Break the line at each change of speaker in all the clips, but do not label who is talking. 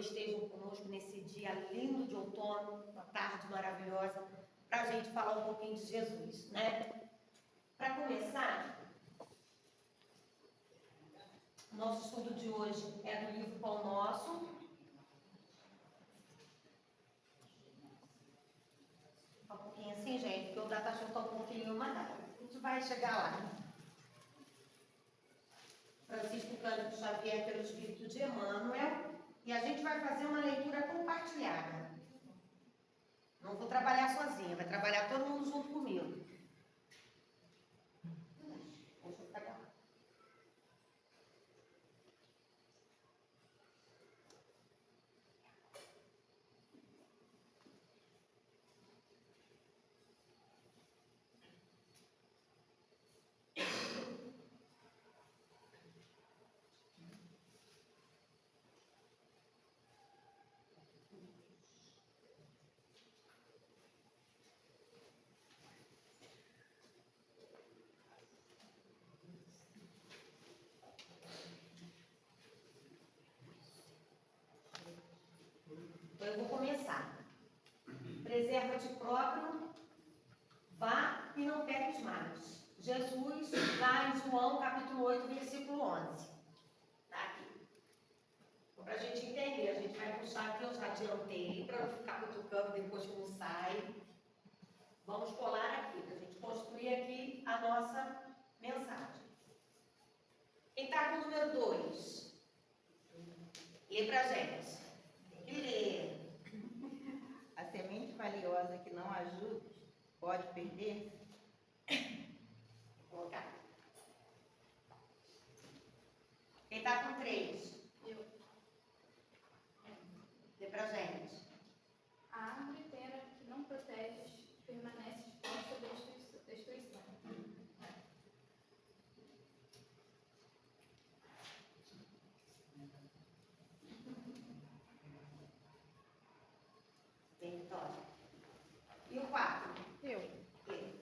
estejam conosco nesse dia lindo de outono, uma tarde maravilhosa, para a gente falar um pouquinho de Jesus, né? Para começar, nosso estudo de hoje é do livro Pão Nosso. Um pouquinho assim, gente, porque o datação está um pouquinho mandado. A gente vai chegar lá. Francisco Cândido Xavier, pelo Espírito de Emmanuel, e a gente vai fazer uma leitura compartilhada. Não vou trabalhar sozinha, vai trabalhar todo mundo junto comigo. Deixa eu pegar. Então eu vou começar. Preserva-te próprio, vá e não peques mais. Jesus, lá em João capítulo 8, versículo 11. Está aqui. Então, para a gente entender, a gente vai puxar aqui, eu já adiantei, para não ficar cutucando depois que não sai. Vamos colar aqui, para a gente construir aqui a nossa mensagem. Quem está com o número 2? Lê para a gente. Tem que ler.
A semente valiosa que não ajuda pode perder?
Vou colocar. Quem está com 3?
Eu.
Lê pra gente.
A árvore inteira que não protege permanece exposta à destruição.
Tem Vitória. E o 4?
Eu.
Lê.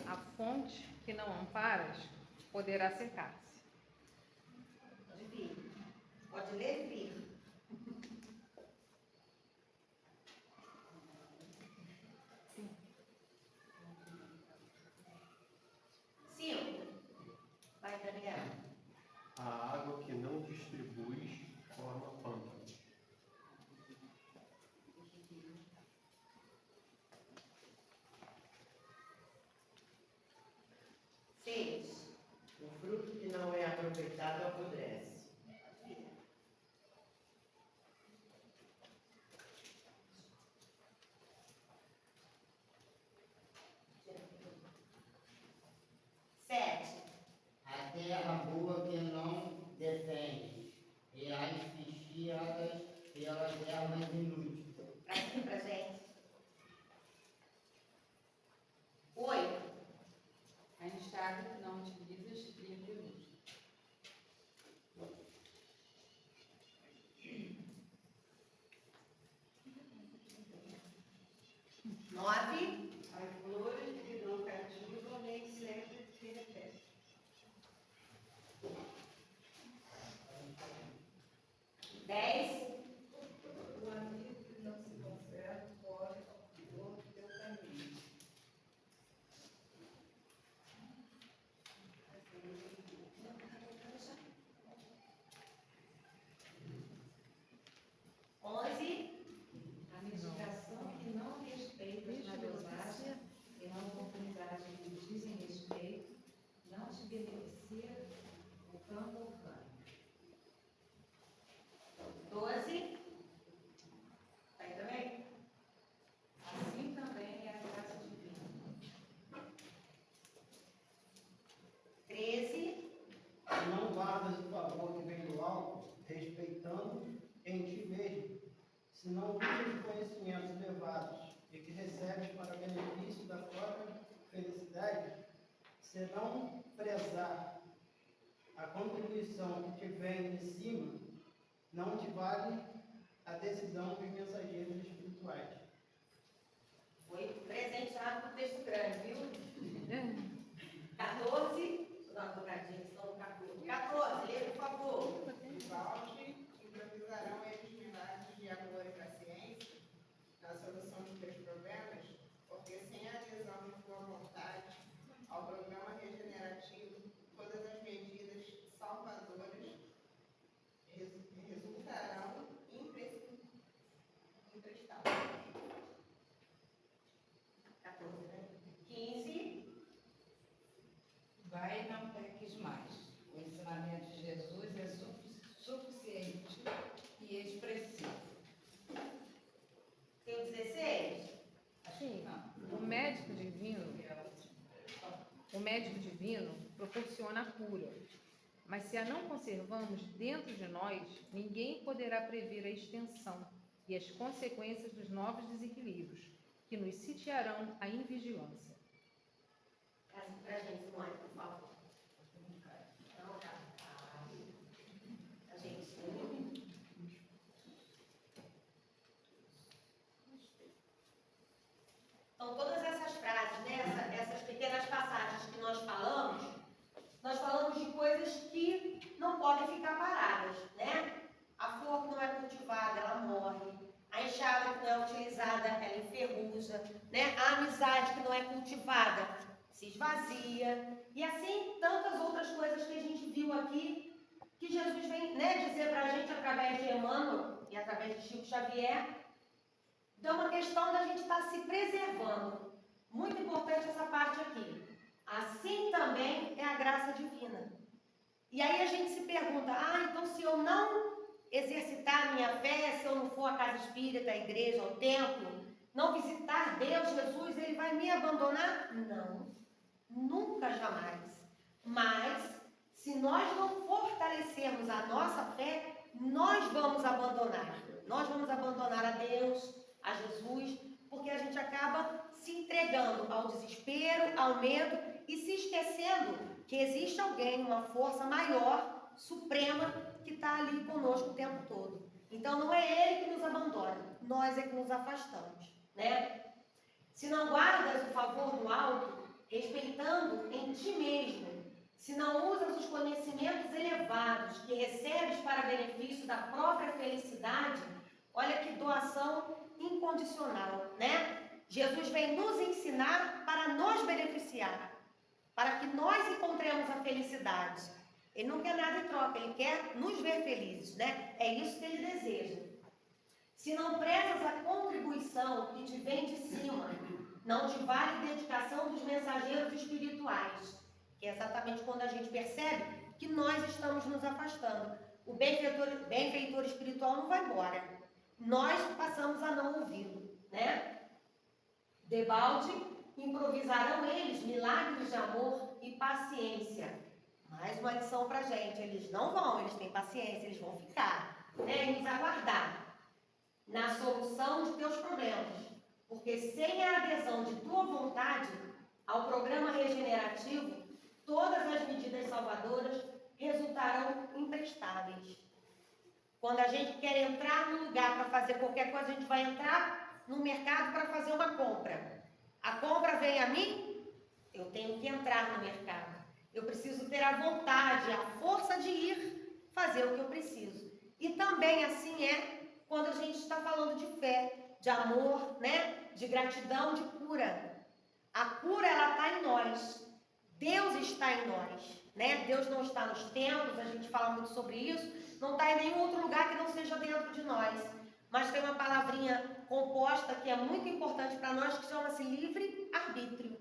A fonte que não amparas poderá secar-se.
Pode vir. Pode ler e vir.
Sim.
5. Vai, Daniel.
A água que não distribuis forma pântano.
6.
O fruto que não é aproveitado apodrece.
7.
A terra boa que não defende, e as fistiadas pelas ervas inúteis.
Aqui pra gente. 8.
A enxada que não utilizas livremente.
9.
As flores que não cativam nem sempre se repetem.
10.
O amigo que não se conserva corre do teu caminho.
11.
A medicação que não respeita a generosidade e na oportunidade que lhe dizem respeito, não te beneficia o campo ou cano.
12. Aí também.
Assim também é a graça divina.
13.
Não guardas o favor que vem do alto, respeitando em ti mesmo, senão usas os conhecimentos elevados e que recebes para benefício da própria felicidade, se não prezar a contribuição que te vem de cima, não te vale a decisão dos mensageiros espirituais.
Foi presenteado com texto grande, viu? 14. Vou dar uma tocadinha, senão não 14. 14, lê, por favor.
Exalte e
remédio divino proporciona a cura. Mas se a não conservamos dentro de nós, ninguém poderá prever a extensão e as consequências dos novos desequilíbrios, que nos sitiarão a invigilância.
Traz pra gente, Simone, por favor. Não, tá. A gente. Então, todas essas frases, né, essas pequenas passagens que nós falamos de coisas que não podem ficar paradas, né? A flor que não é cultivada, ela morre. A enxada que não é utilizada, ela enferruja, né? A amizade que não é cultivada se esvazia. E assim, tantas outras coisas que a gente viu aqui, que Jesus vem, né, dizer para a gente através de Emmanuel e através de Chico Xavier. Então, uma questão da gente estar se preservando. Muito importante essa parte aqui. Assim também é a graça divina. E aí a gente se pergunta, então se eu não exercitar a minha fé, se eu não for à casa espírita, à igreja, ao templo, não visitar Deus, Jesus, ele vai me abandonar? Não, nunca, jamais. Mas, se nós não fortalecermos a nossa fé, nós vamos abandonar. Nós vamos abandonar a Deus, a Jesus, porque a gente acaba se entregando ao desespero, ao medo e se esquecendo que existe alguém, uma força maior, suprema, que está ali conosco o tempo todo. Então não é ele que nos abandona, nós é que nos afastamos, né? Se não guardas o favor do alto, respeitando em ti mesmo, se não usas os conhecimentos elevados que recebes para benefício da própria felicidade, olha que doação incondicional, né? Jesus vem nos ensinar para nos beneficiar, para que nós encontremos a felicidade. Ele não quer nada em troca, ele quer nos ver felizes, né? É isso que ele deseja. Se não prezas a contribuição que te vem de cima, não te vale dedicação dos mensageiros espirituais, que é exatamente quando a gente percebe que nós estamos nos afastando. O benfeitor espiritual não vai embora. Nós passamos a não ouvi-lo, né? Debalde, improvisarão eles milagres de amor e paciência. Mais uma lição pra gente, eles não vão, eles têm paciência, eles vão ficar, né, e nos aguardar na solução de teus problemas, porque sem a adesão de tua vontade ao programa regenerativo, todas as medidas salvadoras resultarão imprestáveis. Quando a gente quer entrar no lugar para fazer qualquer coisa, a gente vai entrar no mercado para fazer uma compra. A compra vem a mim, eu tenho que entrar no mercado. Eu preciso ter a vontade, a força de ir fazer o que eu preciso. E também assim é quando a gente está falando de fé, de amor, né? De gratidão, de cura. A cura, ela está em nós. Deus está em nós, né? Deus não está nos templos, a gente fala muito sobre isso. Não está em nenhum outro lugar que não seja dentro de nós. Mas tem uma palavrinha composta que é muito importante para nós, que chama-se livre-arbítrio.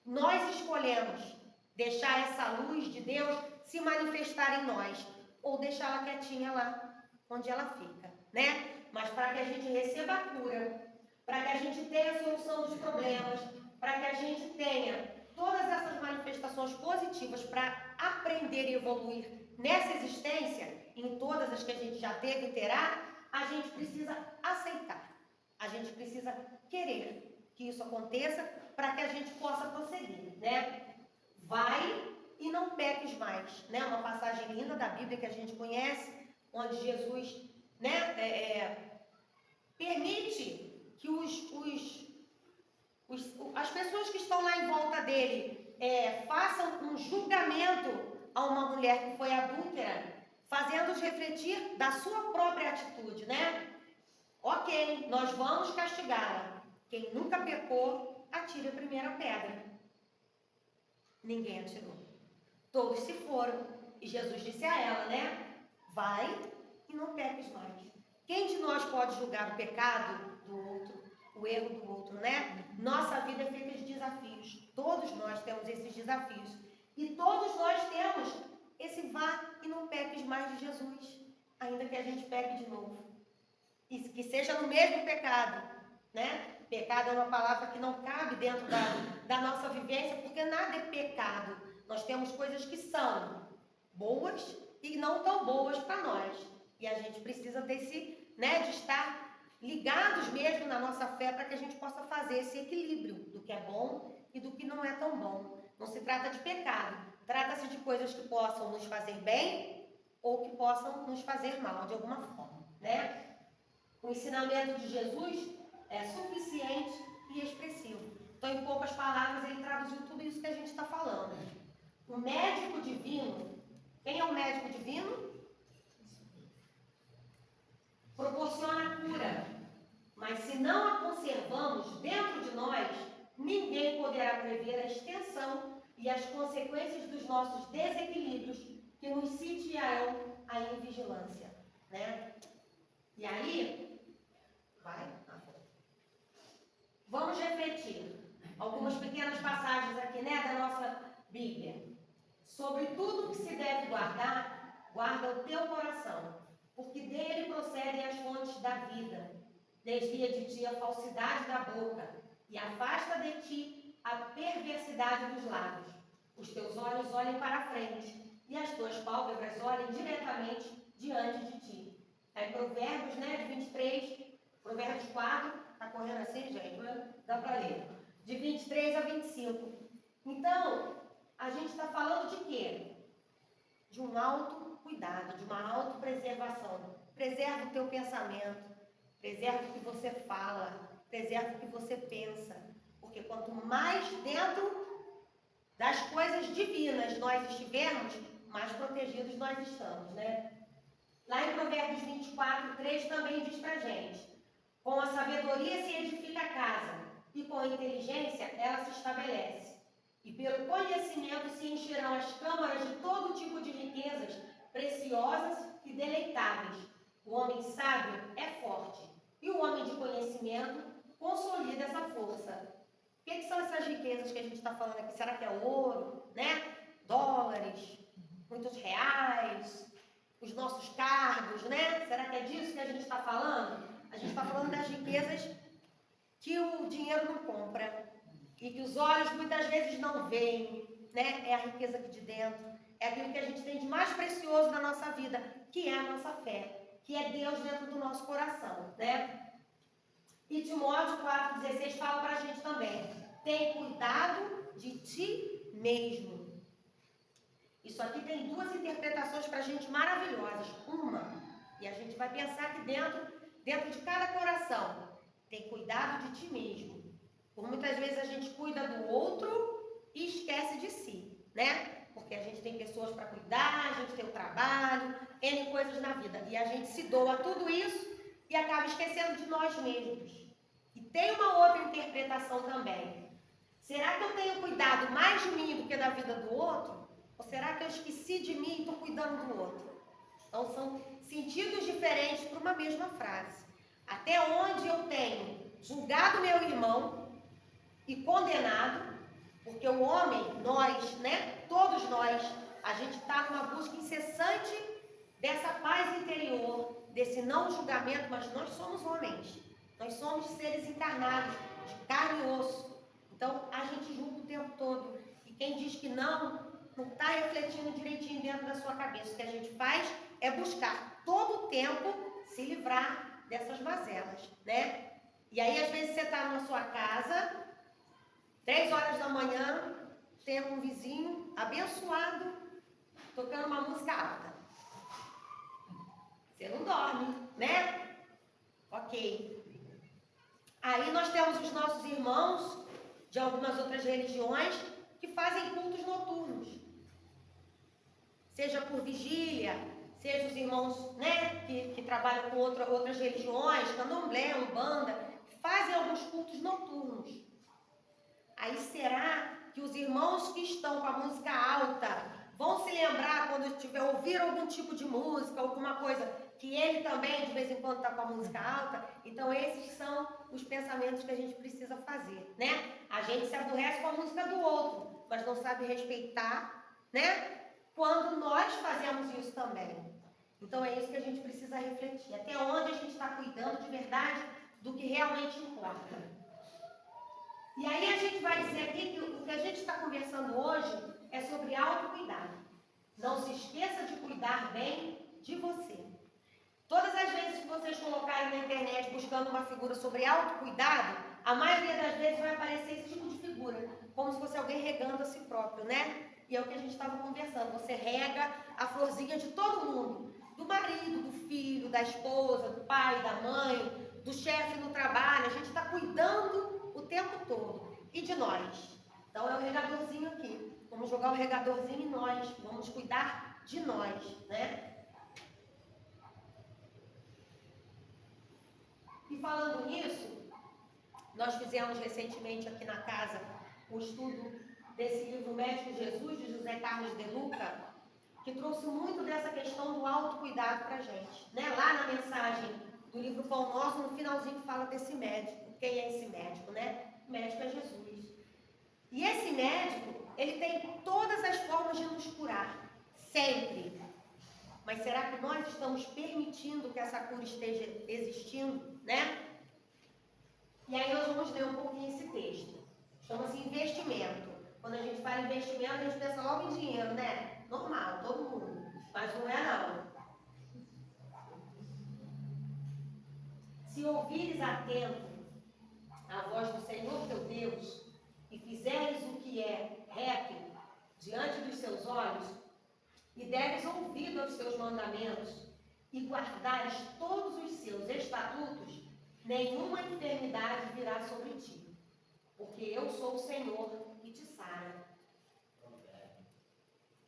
Nós escolhemos deixar essa luz de Deus se manifestar em nós, ou deixá-la quietinha lá, onde ela fica, né? Mas para que a gente receba a cura, para que a gente tenha a solução dos problemas, para que a gente tenha todas essas manifestações positivas para aprender e evoluir nessa existência, em todas as que a gente já teve e terá, a gente precisa aceitar, a gente precisa querer que isso aconteça para que a gente possa prosseguir, né? Vai e não peques mais, né? Uma passagem linda da Bíblia que a gente conhece, onde Jesus, né, permite que as pessoas que estão lá em volta dele façam um julgamento a uma mulher que foi adúltera, fazendo-os refletir da sua própria atitude, né? Ok, nós vamos castigá-la. Quem nunca pecou, atire a primeira pedra. Ninguém atirou. Todos se foram. E Jesus disse a ela, né? Vai e não peques mais. Quem de nós pode julgar o pecado do outro, o erro do outro, né? Nossa vida é feita de desafios. Todos nós temos esses desafios. E todos nós temos esse vá e não peques mais de Jesus. Ainda que a gente peque de novo. E que seja no mesmo pecado, né? Pecado é uma palavra que não cabe dentro da nossa vivência, porque nada é pecado. Nós temos coisas que são boas e não tão boas para nós. E a gente precisa desse, né, de estar ligados mesmo na nossa fé para que a gente possa fazer esse equilíbrio do que é bom e do que não é tão bom. Não se trata de pecado, trata-se de coisas que possam nos fazer bem ou que possam nos fazer mal de alguma forma, né? O ensinamento de Jesus é suficiente e expressivo. Então, em poucas palavras, ele traduziu tudo isso que a gente está falando. O médico divino, quem é o médico divino? Proporciona a cura, mas se não a conservamos dentro de nós, ninguém poderá prever a extensão e as consequências dos nossos desequilíbrios que nos sitiarão a invigilância, né? E aí, vamos refletir algumas pequenas passagens aqui, né, da nossa Bíblia. Sobre tudo que se deve guardar, guarda o teu coração, porque dele procedem as fontes da vida. Desvia de ti a falsidade da boca e afasta de ti a perversidade dos lábios. Os teus olhos olhem para a frente e as tuas pálpebras olhem diretamente diante de ti. Aí Provérbios, né, de 23, Provérbios 4, tá correndo assim, gente? Dá para ler. De 23 a 25. Então, a gente está falando de quê? De um autocuidado, de uma autopreservação. Preserva o teu pensamento, preserva o que você fala, preserva o que você pensa. Porque quanto mais dentro das coisas divinas nós estivermos, mais protegidos nós estamos, né? Lá em Provérbios 24, 3 também diz pra gente: com a sabedoria se edifica a casa, e com a inteligência ela se estabelece. E pelo conhecimento se encherão as câmaras de todo tipo de riquezas preciosas e deleitáveis. O homem sábio é forte, e o homem de conhecimento consolida essa força. O que são essas riquezas que a gente está falando aqui? Será que é ouro, né? Dólares, muitos reais, os nossos cargos, né? Será que é disso que a gente está falando? A gente está falando das riquezas que o dinheiro não compra e que os olhos muitas vezes não veem, né? É a riqueza aqui de dentro, é aquilo que a gente tem de mais precioso na nossa vida, que é a nossa fé, que é Deus dentro do nosso coração, né? E Timóteo 4,16 fala para a gente também: tem cuidado de ti mesmo. Isso aqui tem duas interpretações para a gente maravilhosas. Uma, e a gente vai pensar aqui dentro de cada coração: tem cuidado de ti mesmo. Por muitas vezes a gente cuida do outro e esquece de si, né? Porque a gente tem pessoas para cuidar, a gente tem o trabalho, N coisas na vida. E a gente se doa a tudo isso e acaba esquecendo de nós mesmos. E tem uma outra interpretação também. Será que eu tenho cuidado mais de mim do que da vida do outro? Ou será que eu esqueci de mim e estou cuidando do outro? Então são sentidos diferentes para uma mesma frase. Até onde eu tenho julgado meu irmão e condenado, porque o homem, nós, né, todos nós, a gente está numa busca incessante dessa paz interior, desse não julgamento, mas nós somos homens, nós somos seres encarnados, de carne e osso, então a gente julga o tempo todo, e quem diz que não está refletindo direitinho dentro da sua cabeça. O que a gente faz é buscar todo o tempo se livrar dessas mazelas, né? E aí às vezes você está na sua casa, 3 horas da manhã, tem um vizinho abençoado tocando uma música alta. Você não dorme, né? Ok. Aí nós temos os nossos irmãos de algumas outras religiões que fazem cultos noturnos. Seja por vigília, seja os irmãos, né, que trabalham com outras religiões, candomblé, umbanda, que fazem alguns cultos noturnos. Aí será que os irmãos que estão com a música alta vão se lembrar quando tiver ouvir algum tipo de música, alguma coisa, que ele também de vez em quando está com a música alta? Então esses são os pensamentos que a gente precisa fazer, né? A gente se aborrece com a música do outro, mas não sabe respeitar, né? Quando nós fazemos isso também. Então é isso que a gente precisa refletir. Até onde a gente está cuidando de verdade do que realmente importa. E aí a gente vai dizer aqui que o que a gente está conversando hoje é sobre autocuidado. Não se esqueça de cuidar bem de você. Todas as vezes que vocês colocarem na internet buscando uma figura sobre autocuidado, a maioria das vezes vai aparecer esse tipo de figura, como se fosse alguém regando a si próprio, né? E é o que a gente estava conversando. Você rega a florzinha de todo mundo. Do marido, do filho, da esposa, do pai, da mãe, do chefe no trabalho. A gente está cuidando o tempo todo. E de nós? Então é o regadorzinho aqui. Vamos jogar o regadorzinho em nós. Vamos cuidar de nós, né? E falando nisso, nós fizemos recentemente aqui na casa um estudo desse livro Médico Jesus, de José Carlos de Luca, que trouxe muito dessa questão do autocuidado para a gente. Né? Lá na mensagem do livro Pão Nosso, no finalzinho fala desse médico. Quem é esse médico, né? O médico é Jesus. E esse médico, ele tem todas as formas de nos curar, sempre. Mas será que nós estamos permitindo que essa cura esteja existindo, né? E aí nós vamos ler um pouquinho esse texto. Chama-se investimento. Quando a gente fala em investimento, a gente pensa logo em dinheiro, né? Normal, todo mundo. Mas não é não. Se ouvires atento a voz do Senhor teu Deus e fizeres o que é reto diante dos seus olhos e deres ouvido aos seus mandamentos e guardares todos os seus estatutos, nenhuma enfermidade virá sobre ti, porque eu sou o Senhor que te sara.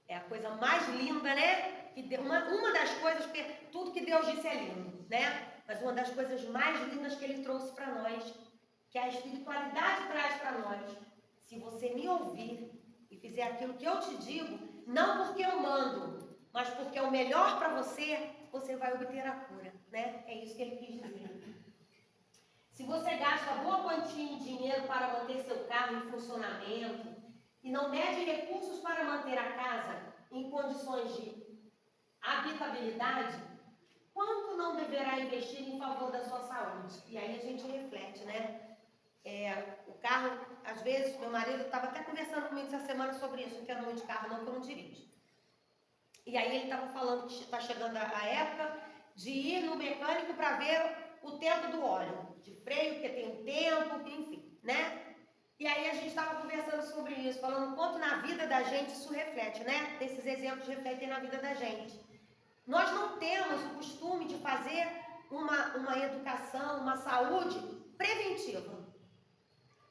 É a coisa mais linda, né? Uma das coisas, porque tudo que Deus disse é lindo, né? Mas uma das coisas mais lindas que Ele trouxe para nós, que a espiritualidade traz para nós. Se você me ouvir e fizer aquilo que eu te digo, não porque eu mando, mas porque é o melhor para você, você vai obter a cura, né? É isso que Ele quis dizer. Se você gasta boa quantia em dinheiro para manter seu carro em funcionamento e não mede recursos para manter a casa em condições de habitabilidade, quanto não deverá investir em favor da sua saúde? E aí a gente reflete, né? O carro, às vezes, meu marido estava até conversando comigo essa semana sobre isso, não quero muito de carro não, que eu não dirijo. E aí ele estava falando que está chegando a época de ir no mecânico para ver o tempo do óleo, de freio, porque tem um tempo, enfim, né? E aí a gente estava conversando sobre isso, falando quanto na vida da gente isso reflete, né? Esses exemplos refletem na vida da gente. Nós não temos o costume de fazer uma educação, uma saúde preventiva.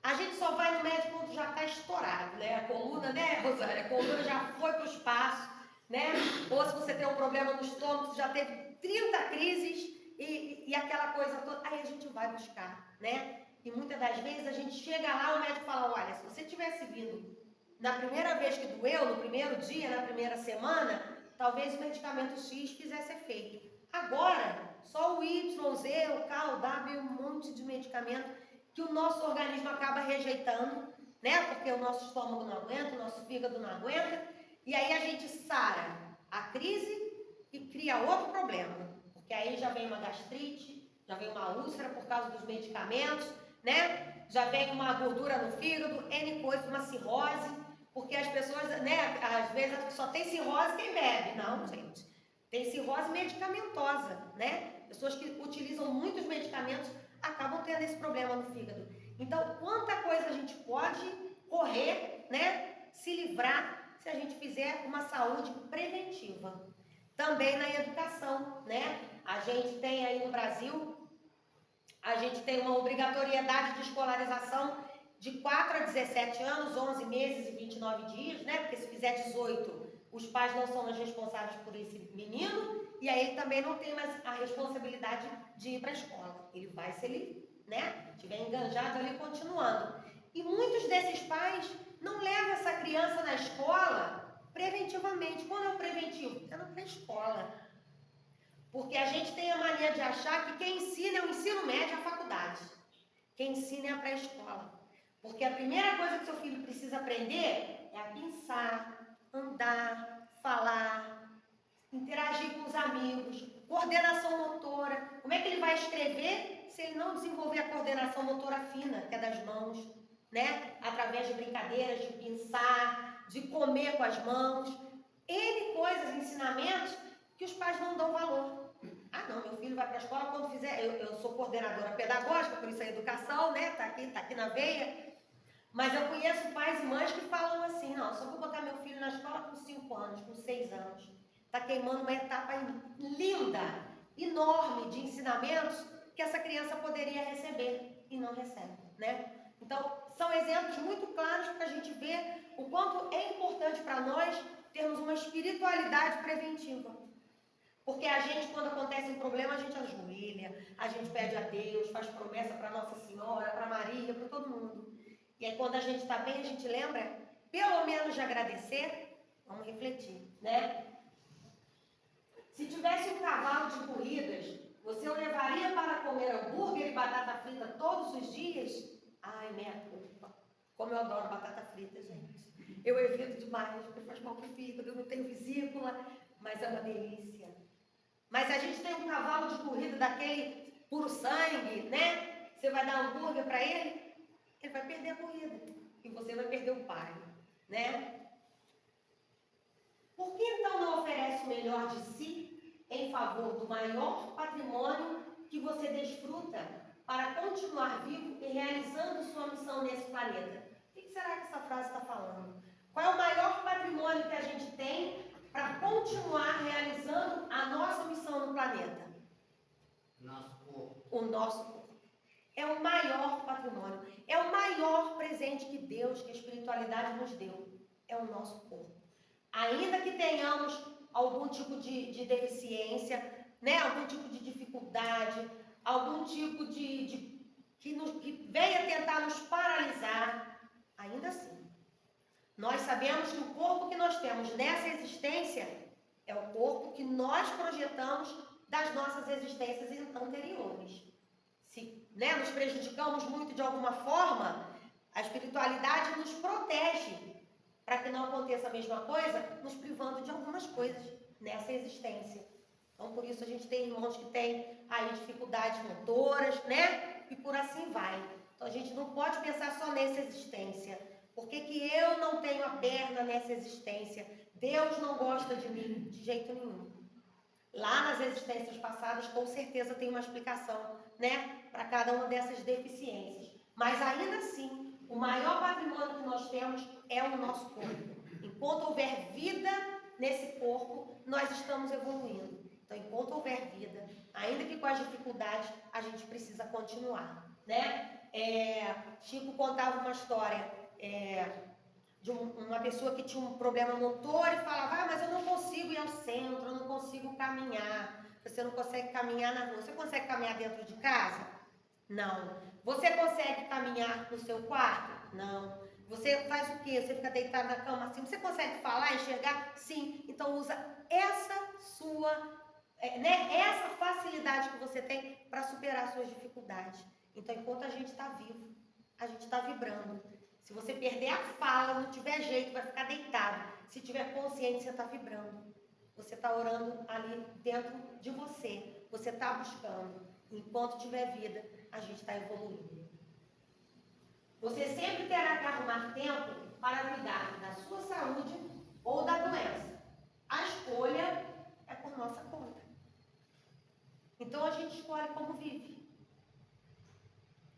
A gente só vai no médico quando já está estourado, né? A coluna, né, Rosário? A coluna já foi para o espaço, né? Ou se você tem um problema no estômago, você já teve 30 crises e aquela coisa toda. Aí a gente vai buscar, né? E muitas das vezes a gente chega lá, o médico fala, olha, se você tivesse vindo na primeira vez que doeu, no primeiro dia, na primeira semana, talvez o medicamento X fizesse efeito. Agora, só o Y, Z, o K, o W, um monte de medicamento que o nosso organismo acaba rejeitando, né? Porque o nosso estômago não aguenta, o nosso fígado não aguenta, e aí a gente sara a crise e cria outro problema, porque aí já vem uma gastrite, já vem uma úlcera por causa dos medicamentos, né? Já vem uma gordura no fígado, N coisas, uma cirrose, porque as pessoas, né? Às vezes só tem cirrose quem bebe. Não, gente. Tem cirrose medicamentosa, né? Pessoas que utilizam muitos medicamentos acabam tendo esse problema no fígado. Então, quanta coisa a gente pode correr, né? Se livrar se a gente fizer uma saúde preventiva. Também na educação, né? A gente tem aí no Brasil, a gente tem uma obrigatoriedade de escolarização de 4 a 17 anos, 11 meses e 29 dias, né? Porque se fizer 18, os pais não são mais responsáveis por esse menino, e aí ele também não tem mais a responsabilidade de ir para a escola. Ele vai, se ele, né, estiver enganjado ali, continuando. E muitos desses pais não levam essa criança na escola preventivamente. Quando é o preventivo? É na pré-escola. Porque a gente tem a mania de achar que quem ensina é o ensino médio, a faculdade. Quem ensina é a pré-escola. Porque a primeira coisa que seu filho precisa aprender é a pensar, andar, falar, interagir com os amigos, coordenação motora. Como é que ele vai escrever se ele não desenvolver a coordenação motora fina, que é das mãos, né? Através de brincadeiras, de pinçar, de comer com as mãos. N coisas, ensinamentos que os pais não dão valor. Ah, não, meu filho vai para a escola quando fizer... Eu sou coordenadora pedagógica, por isso a educação, né? Tá aqui na veia. Mas eu conheço pais e mães que falam assim, não, só vou botar meu filho na escola com 5 anos, com 6 anos. Está queimando uma etapa linda, enorme de ensinamentos que essa criança poderia receber e não recebe, né? Então, são exemplos muito claros para a gente ver o quanto é importante para nós termos uma espiritualidade preventiva. Porque a gente, quando acontece um problema, a gente ajoelha, a gente pede a Deus, faz promessa para Nossa Senhora, para Maria, para todo mundo. E aí, quando a gente está bem, a gente lembra, pelo menos, de agradecer. Vamos refletir, né? Se tivesse um cavalo de corridas, você o levaria para comer hambúrguer e batata frita todos os dias? Ai, minha culpa. Como eu adoro batata frita, gente. Eu evito demais, porque faz mal para o fígado, eu não tenho vesícula, mas é uma delícia. Mas a gente tem um cavalo de corrida daquele puro sangue, né? Você vai dar hambúrguer para ele vai perder a corrida. E você vai perder o pai, né? Por que então não oferece o melhor de si em favor do maior patrimônio que você desfruta para continuar vivo e realizando sua missão nesse planeta? O que será que essa frase está falando? Qual é o maior patrimônio que a gente tem para continuar realizando a nossa missão no planeta?
Nosso corpo.
O nosso corpo. É o maior patrimônio. É o maior presente que Deus, que a espiritualidade nos deu. É o nosso corpo. Ainda que tenhamos algum tipo de deficiência, né? Algum tipo de dificuldade, algum tipo que venha tentar nos paralisar, ainda assim, nós sabemos que o corpo que nós temos nessa existência é o corpo que nós projetamos das nossas existências anteriores. Se, né, nos prejudicamos muito de alguma forma, a espiritualidade nos protege para que não aconteça a mesma coisa, nos privando de algumas coisas nessa existência. Então, por isso a gente tem irmãos que têm aí dificuldades motoras, né? E por assim vai. Então, a gente não pode pensar só nessa existência. Por que que eu não tenho a perna nessa existência? Deus não gosta de mim de jeito nenhum. Lá nas existências passadas, com certeza tem uma explicação, né? Para cada uma dessas deficiências. Mas ainda assim, o maior patrimônio que nós temos é o nosso corpo. Enquanto houver vida nesse corpo, nós estamos evoluindo. Então, enquanto houver vida, ainda que com as dificuldades, a gente precisa continuar, né? Chico contava uma história de uma pessoa que tinha um problema motor e falava, mas eu não consigo ir ao centro, eu não consigo caminhar. Você não consegue caminhar na rua. Você consegue caminhar dentro de casa? Não. Você consegue caminhar no seu quarto? Não. Você faz o quê? Você fica deitado na cama assim? Você consegue falar, enxergar? Sim. Então usa essa sua, essa facilidade que você tem para superar suas dificuldades. Então, enquanto a gente está vivo, a gente está vibrando. Se você perder a fala, não tiver jeito, vai ficar deitado. Se tiver consciente, você está vibrando. Você está orando ali dentro de você. Você está buscando. Enquanto tiver vida, a gente está evoluindo. Você sempre terá que arrumar tempo para cuidar da sua saúde ou da doença. A escolha é por nossa conta. Então a gente escolhe como vive.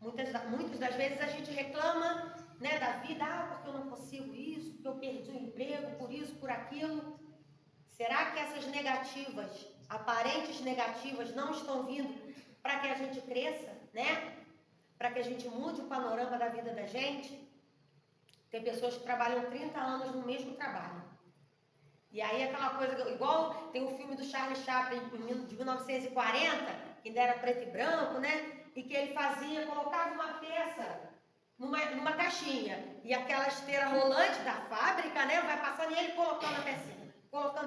Muitas das vezes a gente reclama, né, da vida, porque eu não consigo isso, porque eu perdi o emprego, por isso, por aquilo. Será que essas negativas, aparentes negativas, não estão vindo para que a gente cresça, né? Para que a gente mude o panorama da vida da gente? Tem pessoas que trabalham 30 anos no mesmo trabalho. E aí aquela coisa, igual tem um filme do Charlie Chaplin de 1940, que ainda era preto e branco, né? E que ele colocava uma peça numa caixinha. E aquela esteira rolante da fábrica, né? Vai passando e ele colocando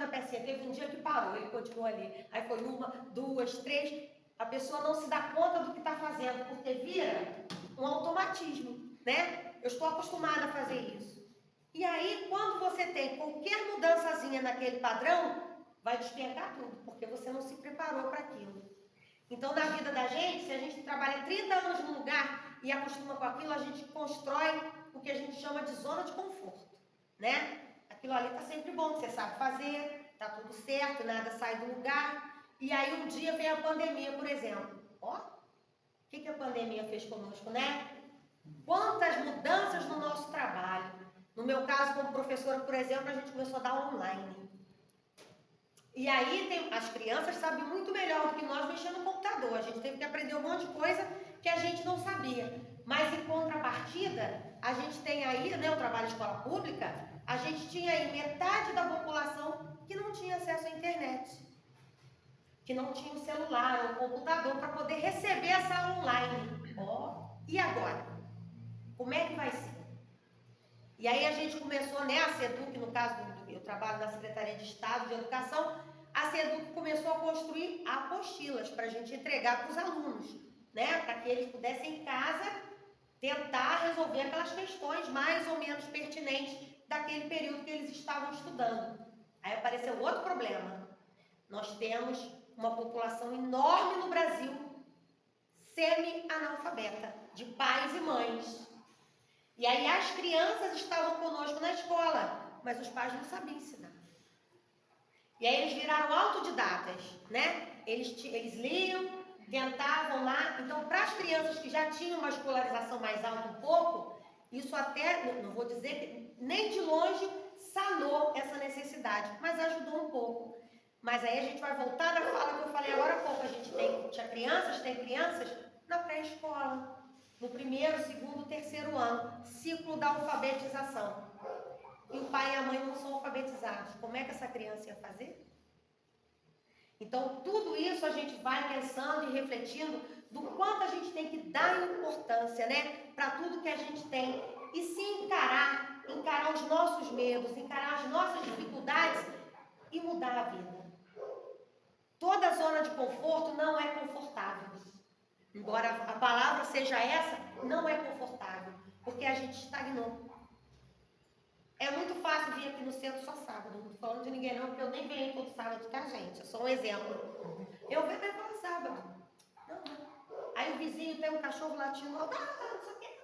a pecinha. Teve um dia que parou, ele continuou ali. Aí foi 1, 2, 3. A pessoa não se dá conta do que está fazendo, porque vira um automatismo, né? Eu estou acostumada a fazer isso. E aí, quando você tem qualquer mudançazinha naquele padrão, vai despertar tudo, porque você não se preparou para aquilo. Então, na vida da gente, se a gente trabalha 30 anos num lugar e acostuma com aquilo, a gente constrói o que a gente chama de zona de conforto, né? Aquilo ali tá sempre bom, você sabe fazer, tá tudo certo, nada sai do lugar. E aí um dia vem a pandemia, por exemplo. Ó, o que a pandemia fez conosco, né? Quantas mudanças no nosso trabalho. No meu caso, como professora, por exemplo, a gente começou a dar online. E aí as crianças sabem muito melhor do que nós mexer no computador. A gente teve que aprender um monte de coisa que a gente não sabia. Mas em contrapartida, a gente tem aí, né, o trabalho de escola pública, a gente tinha aí metade da população que não tinha acesso à internet, que não tinha um celular ou um computador para poder receber essa aula online. Ó, e agora? Como é que vai ser? E aí a gente começou, né, a SEDUC, no caso eu trabalho na Secretaria de Estado de Educação, a SEDUC começou a construir apostilas para a gente entregar para os alunos, né, para que eles pudessem em casa tentar resolver aquelas questões mais ou menos pertinentes daquele período que eles estavam estudando. Aí apareceu outro problema. Nós temos uma população enorme no Brasil, semi-analfabeta, de pais e mães. E aí as crianças estavam conosco na escola, mas os pais não sabiam ensinar. E aí eles viraram autodidatas, né? Eles liam, tentavam lá. Então, para as crianças que já tinham uma escolarização mais alta um pouco, isso até, não vou dizer que nem de longe sanou essa necessidade, mas ajudou um pouco. Mas aí a gente vai voltar na fala que eu falei agora há pouco. A gente tem crianças na pré-escola. No primeiro, segundo, terceiro ano, ciclo da alfabetização. E o pai e a mãe não são alfabetizados. Como é que essa criança ia fazer? Então, tudo isso a gente vai pensando e refletindo do quanto a gente tem que dar importância, né, para tudo que a gente tem. E se encarar os nossos medos, encarar as nossas dificuldades e mudar a vida. Toda zona de conforto não é confortável. Embora a palavra seja essa, não é confortável, porque a gente estagnou. É muito fácil vir aqui no centro só sábado. Não estou falando de ninguém não, porque eu nem venho todo sábado, tá, gente? É só um exemplo. Eu venho falar sábado. Não. Aí o vizinho tem um cachorro latindo, não sei o quê.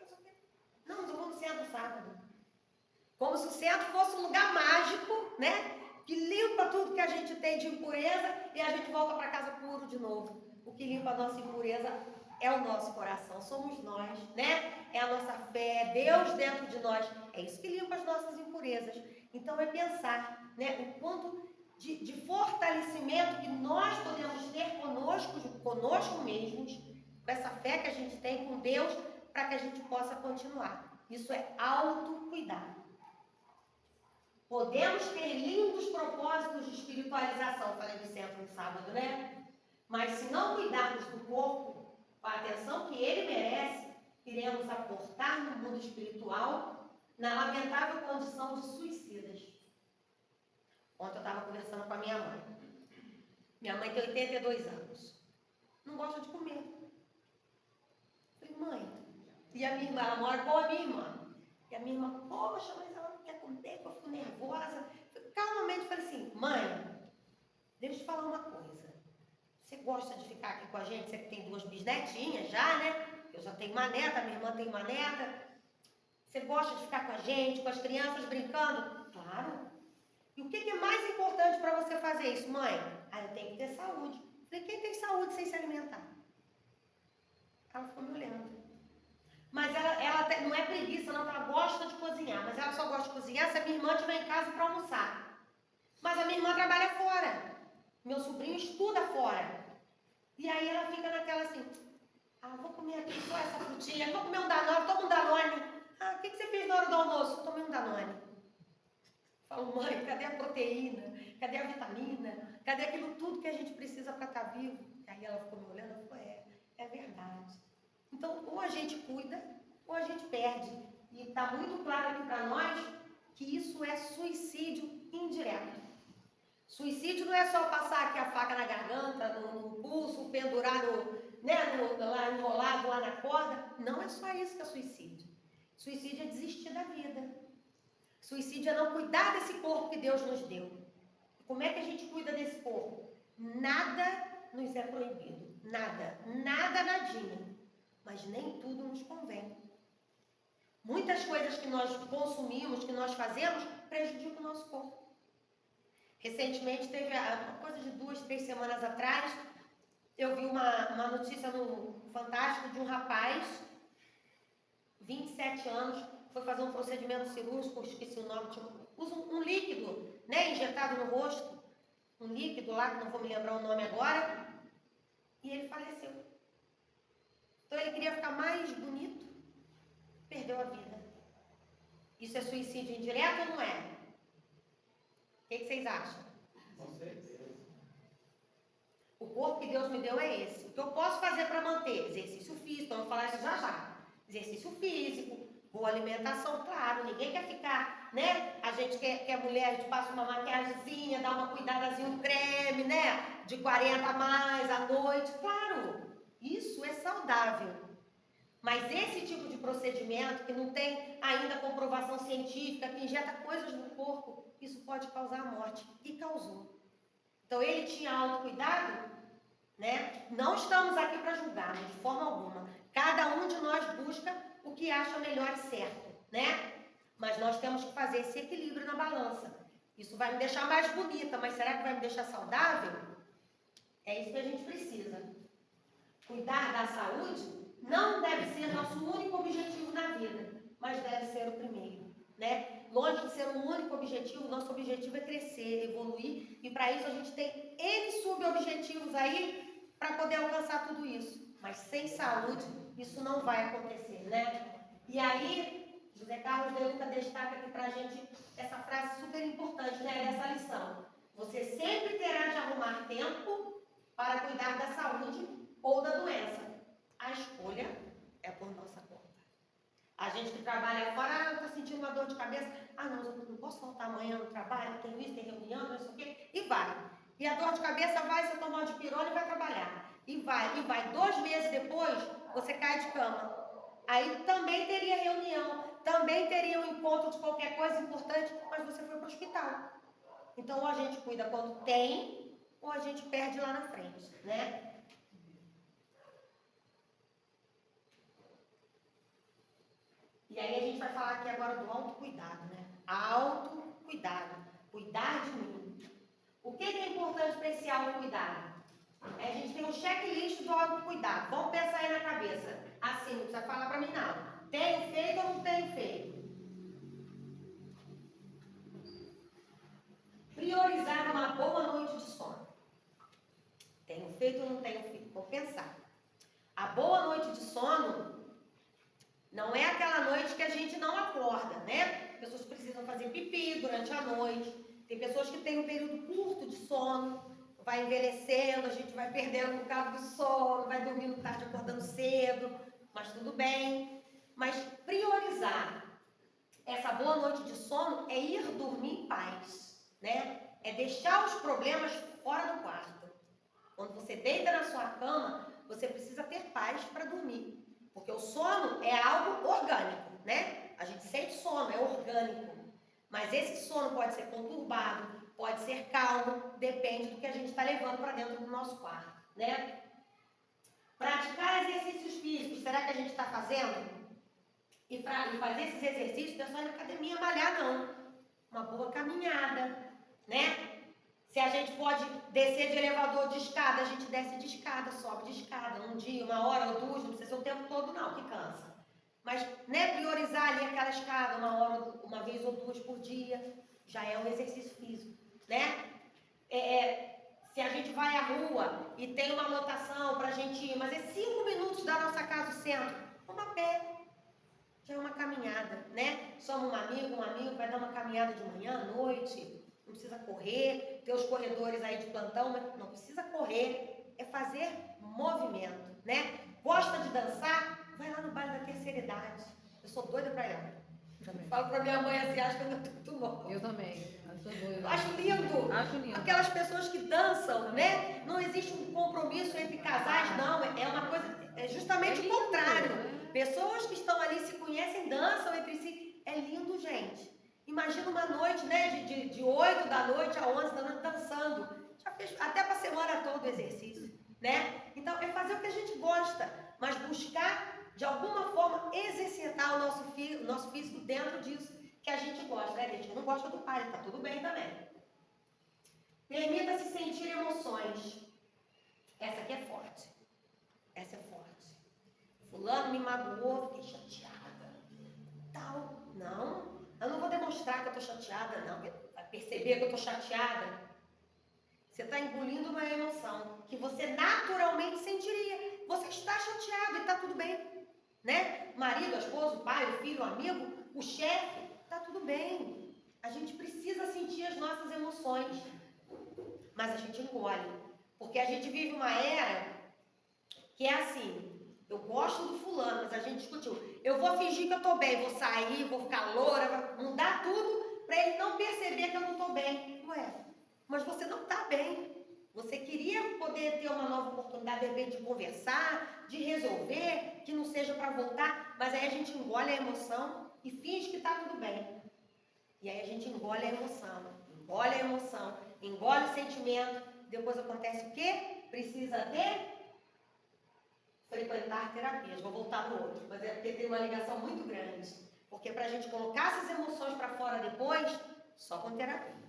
Não, eu vou no centro sábado. Como se o centro fosse um lugar mágico, né? Que limpa tudo que a gente tem de impureza e a gente volta para casa puro de novo. O que limpa a nossa impureza é o nosso coração, somos nós, né? É a nossa fé, é Deus dentro de nós. É isso que limpa as nossas impurezas. Então é pensar, né, o quanto de fortalecimento que nós podemos ter conosco mesmos, com essa fé que a gente tem com Deus, para que a gente possa continuar. Isso é autocuidado. Podemos ter lindos propósitos de espiritualização, falei do centro de sábado, né? Mas se não cuidarmos do corpo com a atenção que ele merece, iremos aportar no mundo espiritual na lamentável condição de suicidas. Ontem eu estava conversando com a minha mãe. Minha mãe tem 82 anos. Não gosta de comer. Falei, mãe. E a minha irmã, ela mora com a minha irmã. E a minha irmã, poxa, mas ela não quer comer, eu fico nervosa. Calmamente falei assim, mãe, deixa eu te falar uma coisa. Você gosta de ficar aqui com a gente? Você que tem 2 bisnetinhas já, né? Eu já tenho uma neta, minha irmã tem uma neta. Você gosta de ficar com a gente, com as crianças brincando? Claro. E o que é mais importante para você fazer isso, mãe? Eu tenho que ter saúde. Falei, quem tem saúde sem se alimentar? Ela ficou me olhando. Mas ela não é preguiça, não, ela gosta de cozinhar. Mas ela só gosta de cozinhar se a minha irmã estiver em casa para almoçar. Mas a minha irmã trabalha fora. Meu sobrinho estuda fora. E aí ela fica naquela assim, vou comer aqui só essa frutinha, vou comer um Danone, toma um Danone. O que você fez na hora do almoço? Tomei um Danone. Falo, mãe, cadê a proteína? Cadê a vitamina? Cadê aquilo tudo que a gente precisa para estar vivo? E aí ela ficou me olhando e falou, é verdade. Então, ou a gente cuida, ou a gente perde. E está muito claro aqui para nós que isso é suicídio indireto. Suicídio não é só passar aqui a faca na garganta, no pulso, pendurar lá enrolado lá na corda. Não é só isso que é suicídio. Suicídio é desistir da vida. Suicídio é não cuidar desse corpo que Deus nos deu. Como é que a gente cuida desse corpo? Nada nos é proibido. Nada. Nada, nadinha. mas nem tudo nos convém. Muitas coisas que nós consumimos, que nós fazemos, prejudicam o nosso corpo. Recentemente, teve uma coisa de 2, 3 semanas atrás, eu vi uma notícia no Fantástico de um rapaz, 27 anos, foi fazer um procedimento cirúrgico, esqueci o nome, usa um líquido, né, injetado no rosto, um líquido lá, que não vou me lembrar o nome agora, e ele faleceu. Então ele queria ficar mais bonito, perdeu a vida. Isso é suicídio indireto ou não é? O que vocês acham?
Com certeza.
O corpo que Deus me deu é esse. O que eu posso fazer para manter? Exercício físico, vamos falar isso já já. Exercício físico, boa alimentação, claro. Ninguém quer ficar, né? A gente quer mulher, a gente passa uma maquiagemzinha, dá uma cuidadazinha, um creme, né? De 40 a mais à noite. Claro, isso é saudável. Mas esse tipo de procedimento que não tem ainda comprovação científica, que injeta coisas no corpo, isso pode causar a morte. E causou. Então ele tinha autocuidado, né? Não estamos aqui para julgar, de forma alguma. Cada um de nós busca o que acha melhor e certo, né? Mas nós temos que fazer esse equilíbrio na balança. Isso vai me deixar mais bonita, mas será que vai me deixar saudável? É isso que a gente precisa. Cuidar da saúde não deve ser nosso único objetivo na vida, mas deve ser o primeiro, né? Longe de ser um único objetivo, nosso objetivo é crescer, evoluir, e para isso a gente tem N subobjetivos aí para poder alcançar tudo isso. Mas sem saúde, isso não vai acontecer, né? E aí, José Carlos de Luca destaca aqui para a gente essa frase super importante, né, dessa lição. Você sempre terá de arrumar tempo para cuidar da saúde ou da doença. A escolha é por nossa conta. A gente que trabalha fora, eu estou sentindo uma dor de cabeça. Não, eu não posso faltar amanhã no trabalho, tem isso, tem reunião, não sei o quê. E vai. E a dor de cabeça vai, você toma um de pirona e vai trabalhar. E vai. 2 meses depois, você cai de cama. Aí também teria reunião, também teria um encontro de qualquer coisa importante, mas você foi para o hospital. Então, ou a gente cuida quando tem, ou a gente perde lá na frente, né? E aí a gente vai falar aqui agora do autocuidado, né? Autocuidado. Cuidar de mim. O que é importante para esse autocuidado? A gente tem um checklist do autocuidado. Vamos pensar aí na cabeça. Assim, não precisa falar para mim não. Tenho feito ou não tenho feito? Priorizar uma boa noite de sono. Tenho feito ou não tenho feito? Vou pensar. A boa noite de sono não é aquela noite que a gente não acorda, né? Pessoas precisam fazer pipi durante a noite. Tem pessoas que têm um período curto de sono, vai envelhecendo, a gente vai perdendo um bocado do sono, vai dormindo tarde, acordando cedo, mas tudo bem. Mas priorizar essa boa noite de sono é ir dormir em paz, né? É deixar os problemas fora do quarto. Quando você deita na sua cama, você precisa ter paz para dormir. Porque o sono é algo orgânico, né? A gente sente sono, é orgânico. Mas esse sono pode ser conturbado, pode ser calmo, depende do que a gente está levando para dentro do nosso quarto, né? Praticar exercícios físicos, será que a gente está fazendo? E fazer esses exercícios não é só ir na academia malhar, não. Uma boa caminhada, né? Se a gente pode descer de elevador de escada, a gente desce de escada, sobe de escada, um dia, 1 hora ou 2, não precisa ser o tempo todo não, que cansa. Mas, né, priorizar ali aquela escada, 1 hora, 1 vez ou 2 por dia, já é um exercício físico, né? Se a gente vai à rua e tem uma lotação pra gente ir, mas é 5 minutos da nossa casa ao centro, vamos a pé. Já é uma caminhada, né? Chama um amigo vai dar uma caminhada de manhã, à noite. Não precisa correr, ter os corredores aí de plantão, mas não precisa correr, é fazer movimento, né? Gosta de dançar? Vai lá no baile da terceira idade. Eu sou doida pra ir lá.
Também.
Falo pra minha mãe assim, acho que eu não tô muito bom.
Eu também. Eu sou doida.
Acho lindo.
Acho lindo.
Aquelas pessoas que dançam, né? Não existe um compromisso entre casais, não. É uma coisa, é justamente o contrário. Pessoas que estão ali, se conhecem, dançam entre si. É lindo, gente. Imagina uma noite, né, de 8 da noite a 11 da noite dançando. Já fez até para a semana toda o exercício, né? Então, é fazer o que a gente gosta, mas buscar, de alguma forma, exercitar o nosso físico dentro disso que a gente gosta, né? A gente não gosta do pai, tá tudo bem também. Permita-se sentir emoções. Essa aqui é forte. Essa é forte. Fulano me magoou, fiquei chateada. Tal. Não, eu não vou demonstrar que eu tô chateada, não. Vai perceber que eu tô chateada. Você está engolindo uma emoção que você naturalmente sentiria. Você está chateado e está tudo bem, né? O marido, a esposa, o pai, o filho, o amigo, o chefe, está tudo bem. A gente precisa sentir as nossas emoções, mas a gente engole, porque a gente vive uma era que é assim. Eu gosto do fulano, mas a gente discutiu. Eu vou fingir que eu estou bem, vou sair, vou ficar loura, vou mudar tudo para ele não perceber que eu não estou bem. Ué, mas você não está bem. Você queria poder ter uma nova oportunidade, de repente, de conversar, de resolver, que não seja para voltar, mas aí a gente engole a emoção e finge que está tudo bem. E aí a gente engole a emoção, engole o sentimento. Depois acontece o quê? Precisa de frequentar terapias. Vou voltar para o outro, mas é porque tem uma ligação muito grande. Porque para a gente colocar essas emoções para fora depois, só com terapia.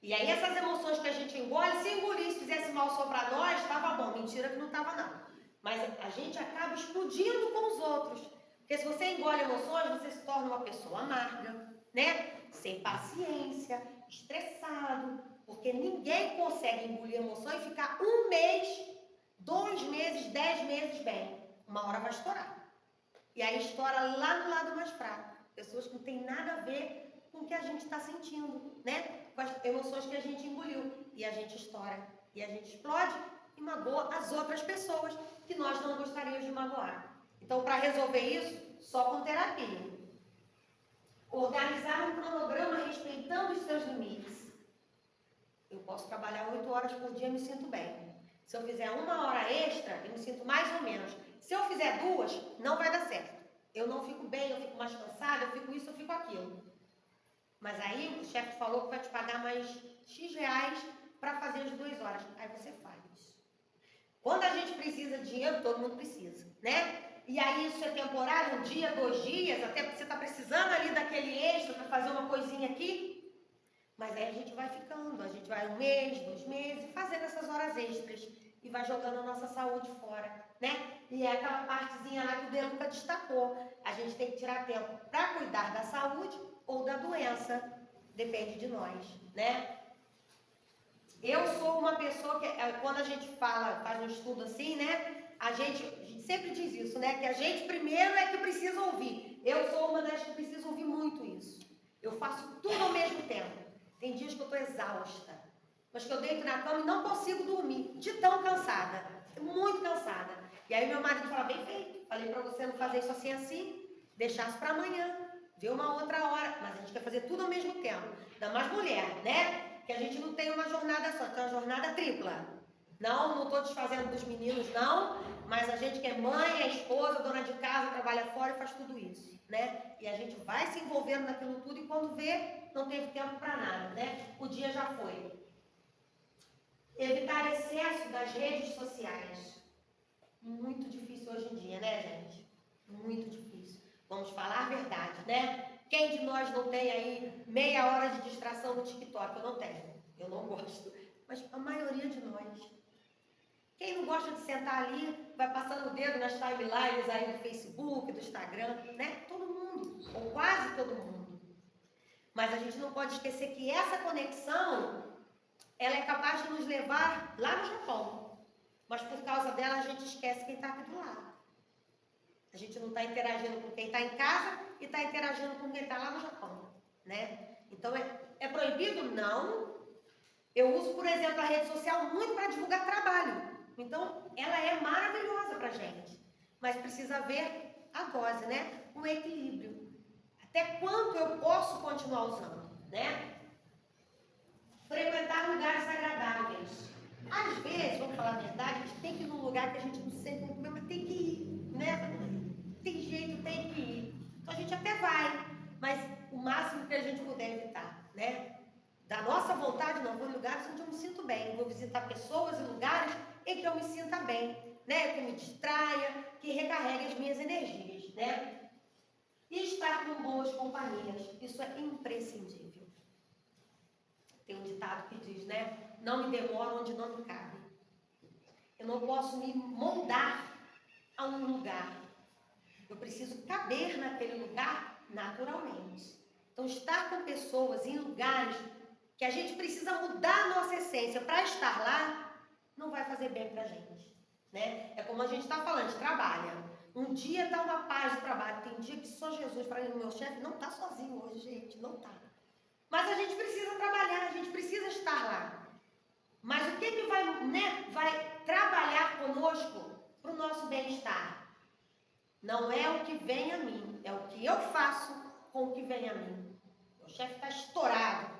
E aí essas emoções que a gente engole, se engolisse, fizesse mal só para nós, estava bom. Mentira que não estava não. Mas a gente acaba explodindo com os outros. Porque se você engole emoções, você se torna uma pessoa amarga, né? Sem paciência, estressado. Porque ninguém consegue engolir emoção e ficar 1 mês, 2 meses, 10 meses bem. Uma hora vai estourar. E aí estoura lá no lado mais fraco. Pessoas que não tem nada a ver com o que a gente está sentindo, né? Com as emoções que a gente engoliu. E a gente estoura. E a gente explode e magoa as outras pessoas que nós não gostaríamos de magoar. Então, para resolver isso, só com terapia. Organizar um cronograma respeitando os seus limites. Eu posso trabalhar 8 horas por dia e me sinto bem. Se eu fizer 1 hora extra, eu me sinto mais ou menos. Se eu fizer 2, não vai dar certo. Eu não fico bem, eu fico mais cansada, eu fico isso, eu fico aquilo. Mas aí o chefe falou que vai te pagar mais X reais para fazer as 2 horas. Aí você faz. Quando a gente precisa de dinheiro, todo mundo precisa, né? E aí isso é temporário, 1 dia, 2 dias, até porque você está precisando ali daquele extra para fazer uma coisinha aqui. Mas aí a gente vai ficando, a gente vai 1 mês, 2 meses, fazendo essas horas extras e vai jogando a nossa saúde fora, né? E é aquela partezinha lá que o Deluca destacou. A gente tem que tirar tempo para cuidar da saúde ou da doença, depende de nós, né? Eu sou uma pessoa que, quando a gente faz um estudo assim, né? A gente sempre diz isso, né? Que a gente primeiro é que precisa ouvir. Eu sou uma das que precisa ouvir muito isso. Eu faço tudo ao mesmo tempo. Tem dias que eu estou exausta, mas que eu deito na cama e não consigo dormir, de tão cansada, muito cansada. E aí meu marido fala, bem feito, falei para você não fazer isso assim, deixasse para amanhã, ver uma outra hora, mas a gente quer fazer tudo ao mesmo tempo. Ainda mais mulher, né? Que a gente não tem uma jornada só, tem uma jornada tripla. Não estou desfazendo dos meninos, não, mas a gente que é mãe, é esposa, dona de casa, trabalha fora e faz tudo isso, né? E a gente vai se envolvendo naquilo tudo e quando vê, não teve tempo para nada, né? O dia já foi. Evitar excesso das redes sociais. Muito difícil hoje em dia, né, gente? Muito difícil. Vamos falar a verdade, né? Quem de nós não tem aí meia hora de distração no TikTok? Eu não tenho. Eu não gosto. Mas a maioria de nós. Quem não gosta de sentar ali, vai passando o dedo nas timelines aí do Facebook, do Instagram, né? Todo mundo, ou quase todo mundo. Mas a gente não pode esquecer que essa conexão, ela é capaz de nos levar lá no Japão. Mas por causa dela, a gente esquece quem está aqui do lado. A gente não está interagindo com quem está em casa e está interagindo com quem está lá no Japão, né? Então, é proibido? Não. Eu uso, por exemplo, a rede social muito para divulgar trabalho. Então, ela é maravilhosa para a gente. Mas precisa ver a dose, né? Um equilíbrio. Até quanto eu posso continuar usando, né? Frequentar lugares agradáveis. Às vezes, vamos falar a verdade, a gente tem que ir num lugar que a gente não sente muito bem, mas tem que ir, né? Tem jeito, tem que ir. Então a gente até vai, mas o máximo que a gente puder evitar, né? Da nossa vontade, não vou em lugares onde eu me sinto bem. Vou visitar pessoas e lugares em que eu me sinta bem. né, que me distraia, que recarregue as minhas energias, né? E estar com boas companhias, isso é imprescindível. Tem um ditado que diz, né, não me demoro onde não me cabe. Eu não posso me moldar a um lugar. Eu preciso caber naquele lugar naturalmente. Então, estar com pessoas em lugares que a gente precisa mudar a nossa essência para estar lá, não vai fazer bem para a gente, né? É como a gente está falando, a gente trabalha. Um dia está uma paz de trabalho, tem dia que só Jesus fala, meu chefe não está sozinho hoje, gente, não está. Mas a gente precisa trabalhar, a gente precisa estar lá. Mas o que vai, né, vai trabalhar conosco para o nosso bem-estar? Não é o que vem a mim, é o que eu faço com o que vem a mim. Meu chefe está estourado.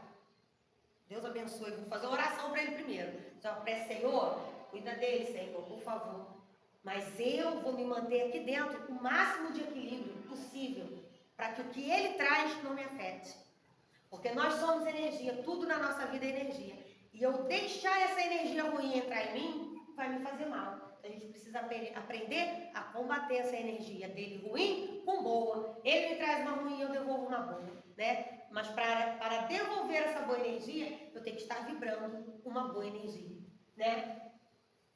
Deus abençoe, vou fazer uma oração para ele primeiro. Então, Senhor, cuida dele, Senhor, por favor. Mas eu vou me manter aqui dentro o máximo de equilíbrio possível, para que o que ele traz não me afete. Porque nós somos energia, tudo na nossa vida é energia. E eu deixar essa energia ruim entrar em mim, vai me fazer mal. Então, a gente precisa aprender a combater essa energia dele ruim com boa. Ele me traz uma ruim, eu devolvo uma boa, né? Mas para devolver essa boa energia, eu tenho que estar vibrando uma boa energia, né?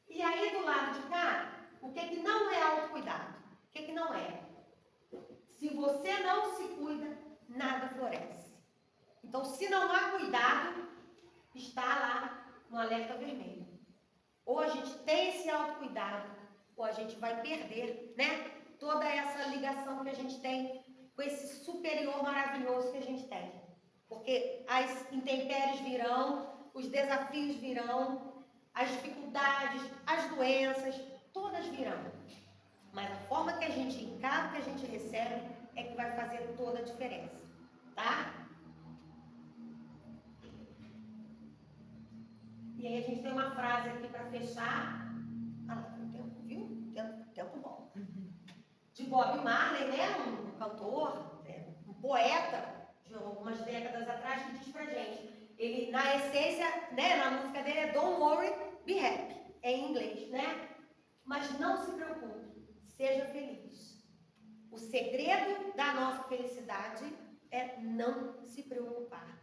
E aí, do lado de cá, o que não é autocuidado? O que não é? Se você não se cuida, nada floresce. Então, se não há cuidado, está lá no alerta vermelho. Ou a gente tem esse autocuidado, ou a gente vai perder, né, toda essa ligação que a gente tem com esse superior maravilhoso que a gente tem. Porque as intempéries virão, os desafios virão, as dificuldades, as doenças, todas virão. Mas a forma que a gente encara, que a gente recebe, é que vai fazer toda a diferença, tá? E aí a gente tem uma frase aqui para fechar. Tem tempo, viu? Tempo bom. De Bob Marley, né? Um cantor, um poeta de algumas décadas atrás, que diz pra gente. Ele, na essência, né, na música dele é Don't Worry, Be Happy. É em inglês, né? Mas não se preocupe, seja feliz. O segredo da nossa felicidade é não se preocupar.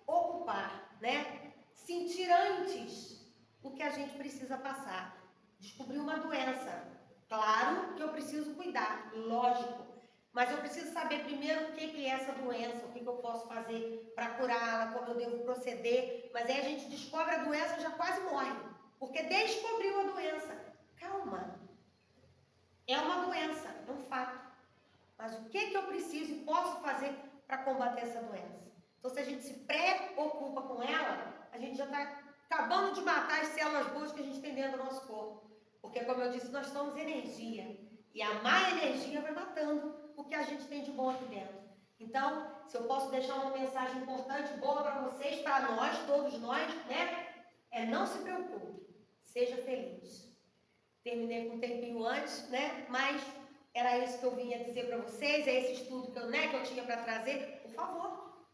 Preocupar, né? Sentir antes o que a gente precisa passar. Descobrir uma doença. Claro que eu preciso cuidar, lógico. Mas eu preciso saber primeiro o que é essa doença, o que eu posso fazer para curá-la, como eu devo proceder. Mas aí a gente descobre a doença e já quase morre. Porque descobriu a doença. Calma. É uma doença, é um fato. Mas o que eu preciso e posso fazer para combater essa doença? Então, se a gente se preocupa com ela, a gente já está acabando de matar as células boas que a gente tem dentro do nosso corpo. Porque, como eu disse, nós somos energia. E a má energia vai matando o que a gente tem de bom aqui dentro. Então, se eu posso deixar uma mensagem importante, boa para vocês, para nós, todos nós, né? É não se preocupe, seja feliz. Terminei com um tempinho antes, né? Mas era isso que eu vinha dizer para vocês, é esse estudo que eu tinha para trazer. Por favor,